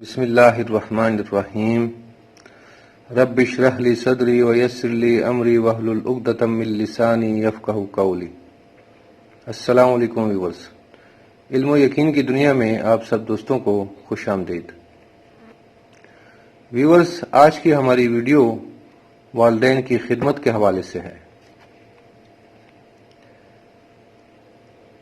بسم اللہ الرحمن الرحیم رب اشرح لی صدری ویسر لی امری واحلل عقدۃ من لسانی یفقہوا قولی۔ السلام علیکم ویورز، علم و یقین کی دنیا میں آپ سب دوستوں کو خوش آمدید۔ ویورز، آج کی ہماری ویڈیو والدین کی خدمت کے حوالے سے ہے۔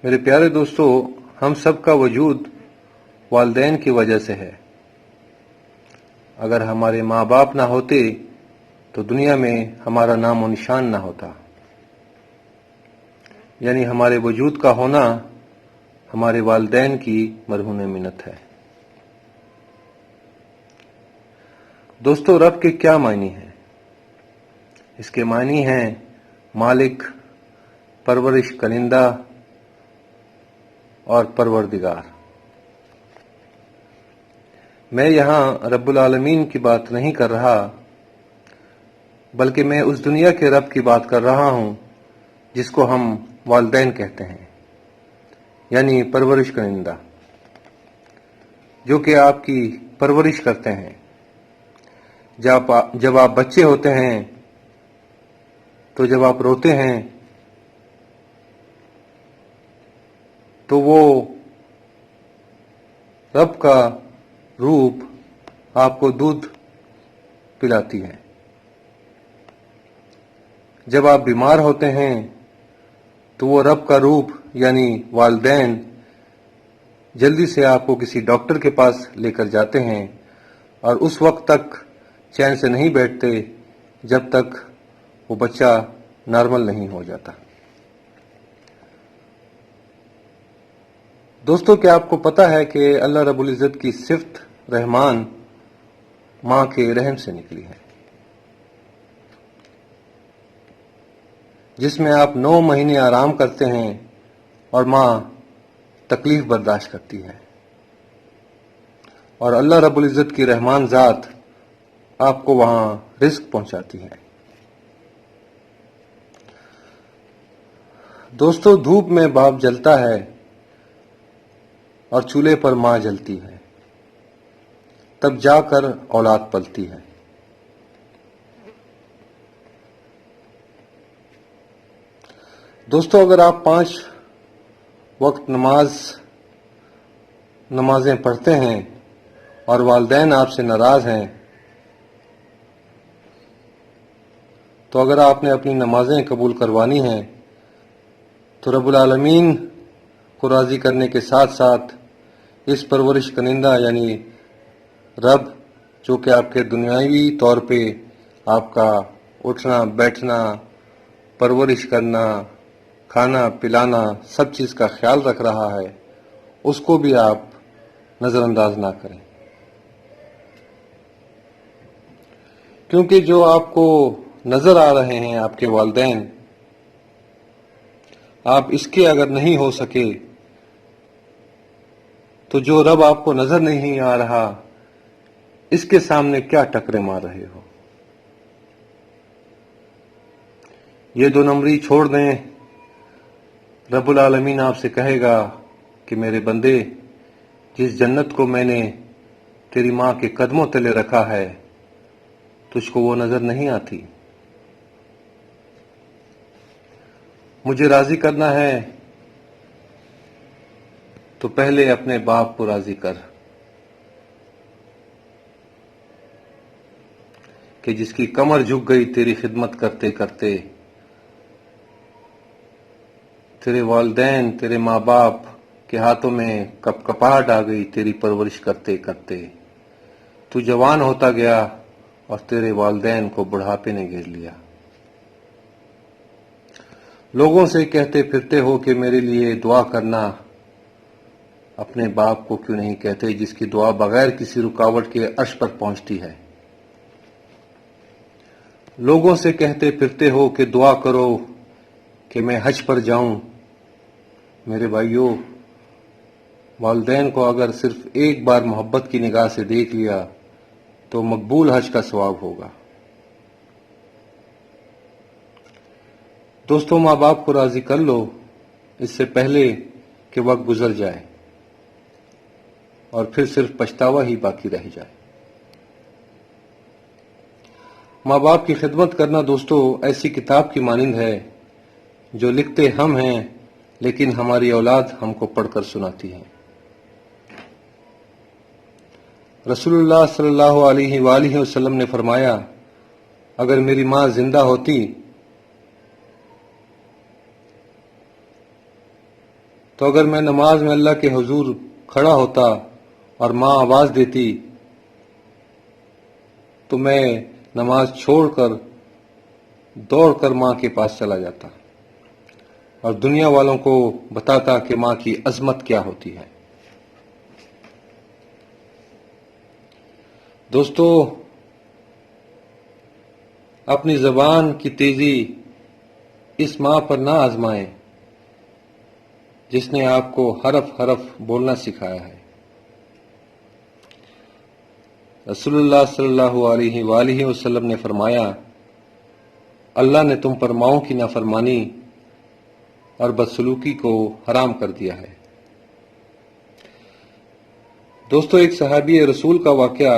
میرے پیارے دوستو، ہم سب کا وجود والدین کی وجہ سے ہے۔ اگر ہمارے ماں باپ نہ ہوتے تو دنیا میں ہمارا نام و نشان نہ ہوتا، یعنی ہمارے وجود کا ہونا ہمارے والدین کی مرہون منت ہے۔ دوستو، رب کے کیا معنی ہیں؟ اس کے معنی ہیں مالک، پرورش کنندہ اور پروردگار۔ میں یہاں رب العالمین کی بات نہیں کر رہا، بلکہ میں اس دنیا کے رب کی بات کر رہا ہوں جس کو ہم والدین کہتے ہیں، یعنی پرورش کنندہ، جو کہ آپ کی پرورش کرتے ہیں۔ جب آپ بچے ہوتے ہیں تو جب آپ روتے ہیں تو وہ رب کا روپ آپ کو دودھ پلاتی ہے۔ جب آپ بیمار ہوتے ہیں تو وہ رب کا روپ یعنی والدین جلدی سے آپ کو کسی ڈاکٹر کے پاس لے کر جاتے ہیں، اور اس وقت تک چین سے نہیں بیٹھتے جب تک وہ بچہ نارمل نہیں ہو جاتا۔ دوستو، کیا آپ کو پتہ ہے کہ اللہ رب العزت کی صفت رحمان ماں کے رحم سے نکلی ہے، جس میں آپ 9 مہینے آرام کرتے ہیں اور ماں تکلیف برداشت کرتی ہے، اور اللہ رب العزت کی رحمان ذات آپ کو وہاں رزق پہنچاتی ہے۔ دوستو، دھوپ میں باپ جلتا ہے اور چولہے پر ماں جلتی ہے، تب جا کر اولاد پلتی ہے۔ دوستو، اگر آپ 5 وقت نمازیں پڑھتے ہیں اور والدین آپ سے ناراض ہیں، تو اگر آپ نے اپنی نمازیں قبول کروانی ہیں تو رب العالمین کو راضی کرنے کے ساتھ ساتھ اس پرورش کنندہ یعنی رب، جو کہ آپ کے دنیاوی طور پہ آپ کا اٹھنا بیٹھنا، پرورش کرنا، کھانا پلانا، سب چیز کا خیال رکھ رہا ہے، اس کو بھی آپ نظر انداز نہ کریں، کیونکہ جو آپ کو نظر آ رہے ہیں آپ کے والدین، آپ اس کے اگر نہیں ہو سکے تو جو رب آپ کو نظر نہیں آ رہا، اس کے سامنے کیا ٹکرے مار رہے ہو؟ یہ 2 نمبری چھوڑ دیں، رب العالمین آپ سے کہے گا کہ میرے بندے، جس جنت کو میں نے تیری ماں کے قدموں تلے رکھا ہے، تجھ کو وہ نظر نہیں آتی؟ مجھے راضی کرنا ہے تو پہلے اپنے باپ کو راضی کر، کہ جس کی کمر جھک گئی تیری خدمت کرتے کرتے، تیرے والدین، تیرے ماں باپ کے ہاتھوں میں کپکپاہٹ آ گئی تیری پرورش کرتے کرتے، تو جوان ہوتا گیا اور تیرے والدین کو بڑھاپے نے گھیر لیا۔ لوگوں سے کہتے پھرتے ہو کہ میرے لیے دعا کرنا، اپنے باپ کو کیوں نہیں کہتے جس کی دعا بغیر کسی رکاوٹ کے عرش پر پہنچتی ہے؟ لوگوں سے کہتے پھرتے ہو کہ دعا کرو کہ میں حج پر جاؤں۔ میرے بھائیوں، والدین کو اگر صرف ایک بار محبت کی نگاہ سے دیکھ لیا تو مقبول حج کا ثواب ہوگا۔ دوستو، ماں باپ کو راضی کر لو اس سے پہلے کہ وقت گزر جائے۔ اور پھر صرف پچھتاوا ہی باقی رہ جائے۔ ماں باپ کی خدمت کرنا دوستو ایسی کتاب کی مانند ہے جو لکھتے ہم ہیں لیکن ہماری اولاد ہم کو پڑھ کر سناتی ہے۔ رسول اللہ صلی اللہ علیہ وآلہ وسلم نے فرمایا، اگر میری ماں زندہ ہوتی تو اگر میں نماز میں اللہ کے حضور کھڑا ہوتا اور ماں آواز دیتی تو میں نماز چھوڑ کر دوڑ کر ماں کے پاس چلا جاتا اور دنیا والوں کو بتاتا کہ ماں کی عظمت کیا ہوتی ہے۔ دوستو، اپنی زبان کی تیزی اس ماں پر نہ آزمائیں جس نے آپ کو حرف حرف بولنا سکھایا ہے۔ رسول اللہ صلی اللہ علیہ وآلہ وسلم نے فرمایا، اللہ نے تم پر ماؤں کی نافرمانی اور بدسلوکی کو حرام کر دیا ہے۔ دوستو، ایک صحابی رسول کا واقعہ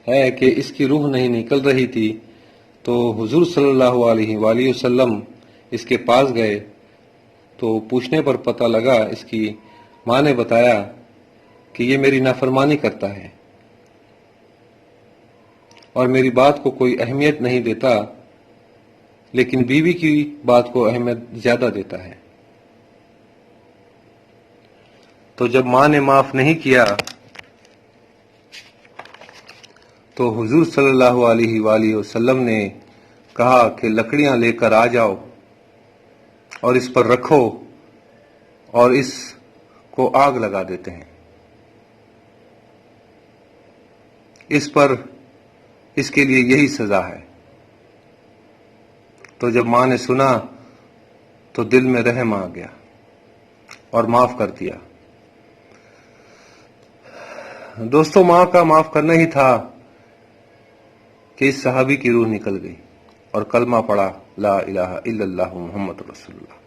ہے کہ اس کی روح نہیں نکل رہی تھی تو حضور صلی اللہ علیہ وآلہ وسلم اس کے پاس گئے تو پوچھنے پر پتہ لگا، اس کی ماں نے بتایا کہ یہ میری نافرمانی کرتا ہے اور میری بات کو کوئی اہمیت نہیں دیتا، لیکن بیوی کی بات کو اہمیت زیادہ دیتا ہے۔ تو جب ماں نے معاف نہیں کیا تو حضور صلی اللہ علیہ وآلہ وسلم نے کہا کہ لکڑیاں لے کر آ جاؤ اور اس پر رکھو اور اس کو آگ لگا دیتے ہیں، اس پر اس کے لیے یہی سزا ہے۔ تو جب ماں نے سنا تو دل میں رحم آ گیا اور معاف کر دیا۔ دوستو، ماں کا معاف کرنا ہی تھا کہ اس صحابی کی روح نکل گئی اور کلمہ پڑھا، لا الہ الا اللہ محمد رسول اللہ۔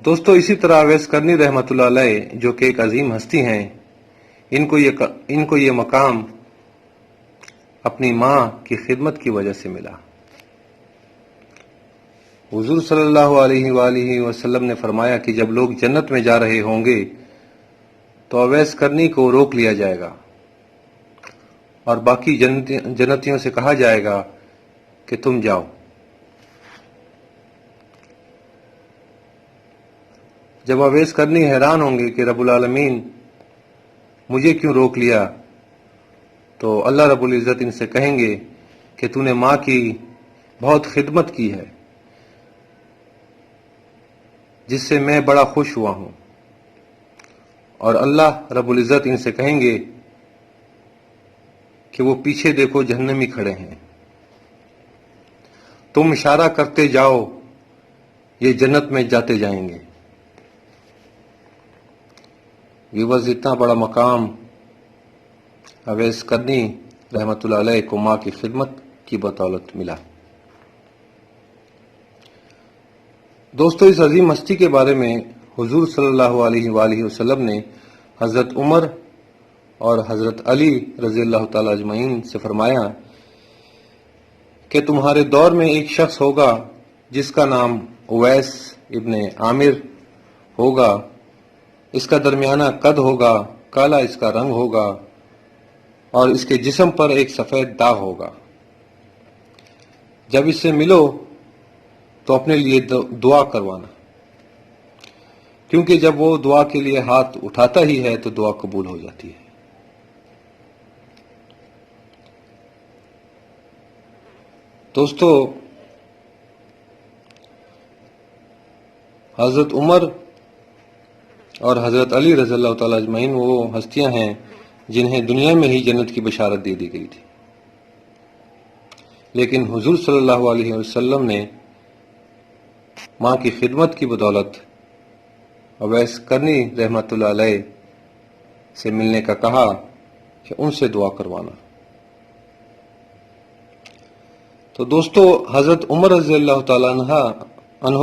دوستو، اسی طرح اویس کرنی رحمۃ اللہ علیہ جو کہ ایک عظیم ہستی ہیں، ان کو یہ مقام اپنی ماں کی خدمت کی وجہ سے ملا۔ حضور صلی اللہ علیہ وآلہ وسلم نے فرمایا کہ جب لوگ جنت میں جا رہے ہوں گے تو اویس کرنی کو روک لیا جائے گا اور باقی جنتیوں سے کہا جائے گا کہ تم جاؤ۔ جب اویس کرنی حیران ہوں گے کہ رب العالمین مجھے کیوں روک لیا، تو اللہ رب العزت ان سے کہیں گے کہ تو نے ماں کی بہت خدمت کی ہے جس سے میں بڑا خوش ہوا ہوں، اور اللہ رب العزت ان سے کہیں گے کہ وہ پیچھے دیکھو جہنمی کھڑے ہیں، تم اشارہ کرتے جاؤ، یہ جنت میں جاتے جائیں گے۔ ویورز، اتنا بڑا مقام اویس کرنی رحمت اللہ علیہ کو ماں کی خدمت کی بدولت ملا۔ دوستو، اس عظیم ہستی کے بارے میں حضور صلی اللہ علیہ وآلہ وسلم نے حضرت عمر اور حضرت علی رضی اللہ تعالیٰ اجمعین سے فرمایا کہ تمہارے دور میں ایک شخص ہوگا جس کا نام اویس ابن عامر ہوگا، اس کا درمیانہ قد ہوگا، کالا اس کا رنگ ہوگا اور اس کے جسم پر ایک سفید داغ ہوگا۔ جب اس سے ملو تو اپنے لیے دعا کروانا، کیونکہ جب وہ دعا کے لیے ہاتھ اٹھاتا ہی ہے تو دعا قبول ہو جاتی ہے۔ دوستو، حضرت عمر اور حضرت علی رضی اللہ تعالیٰ اجمعین وہ ہستیاں ہیں جنہیں دنیا میں ہی جنت کی بشارت دے دی گئی تھی، لیکن حضور صلی اللہ علیہ وسلم نے ماں کی خدمت کی بدولت اویس کرنی رحمت اللہ علیہ سے ملنے کا کہا کہ ان سے دعا کروانا۔ تو دوستو، حضرت عمر رضی اللہ تعالیٰ عنہ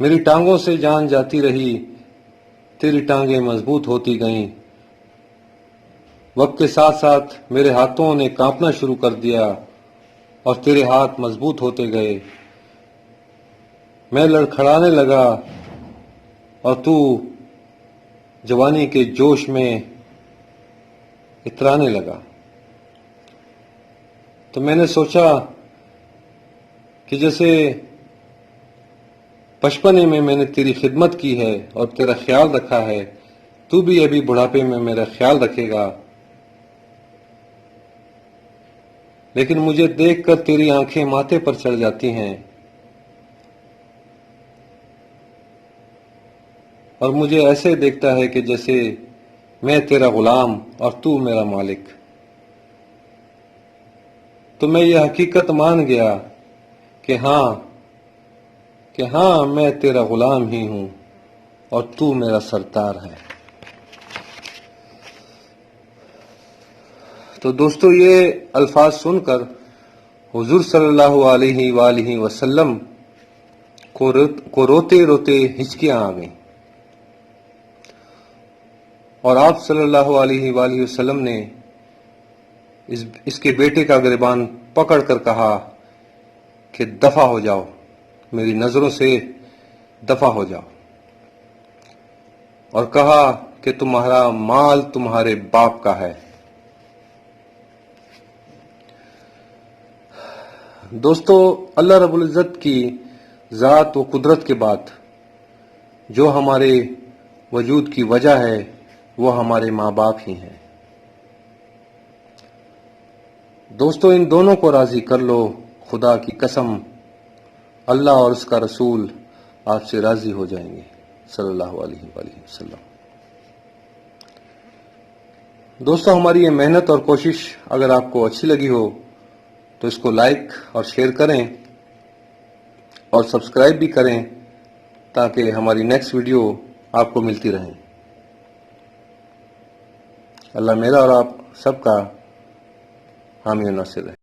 میری ٹانگوں سے جان جاتی رہی، تیری ٹانگیں مضبوط ہوتی گئیں۔ وقت کے ساتھ ساتھ میرے ہاتھوں نے کانپنا شروع کر دیا اور تیرے ہاتھ مضبوط ہوتے گئے۔ میں لڑکھڑانے لگا اور تو جوانی کے جوش میں اترانے لگا۔ تو میں نے سوچا کہ جیسے بچپنے میں نے تیری خدمت کی ہے اور تیرا خیال رکھا ہے، تو بھی ابھی بڑھاپے میں میرا خیال رکھے گا۔ لیکن مجھے دیکھ کر تیری آنکھیں ماتھے پر چڑھ جاتی ہیں اور مجھے ایسے دیکھتا ہے کہ جیسے میں تیرا غلام اور تو میرا مالک۔ تو میں یہ حقیقت مان گیا کہ ہاں میں تیرا غلام ہی ہوں اور تو میرا سردار ہے۔ تو دوستو، یہ الفاظ سن کر حضور صلی اللہ علیہ وآلہ وسلم کو روتے روتے ہچکیاں آ گئیں، اور آپ صلی اللہ علیہ وآلہ وسلم نے اس کے بیٹے کا گریبان پکڑ کر کہا کہ دفع ہو جاؤ، میری نظروں سے دفع ہو جاؤ، اور کہا کہ تمہارا مال تمہارے باپ کا ہے۔ دوستو، اللہ رب العزت کی ذات و قدرت کے بعد جو ہمارے وجود کی وجہ ہے وہ ہمارے ماں باپ ہی ہیں۔ دوستو، ان دونوں کو راضی کر لو، خدا کی قسم اللہ اور اس کا رسول آپ سے راضی ہو جائیں گے صلی اللہ علیہ وآلہ وسلم۔ دوستو، ہماری یہ محنت اور کوشش اگر آپ کو اچھی لگی ہو تو اس کو لائک اور شیئر کریں اور سبسکرائب بھی کریں تاکہ ہماری نیکسٹ ویڈیو آپ کو ملتی رہیں۔ اللہ میرا اور آپ سب کا حامی و ناصر ہے۔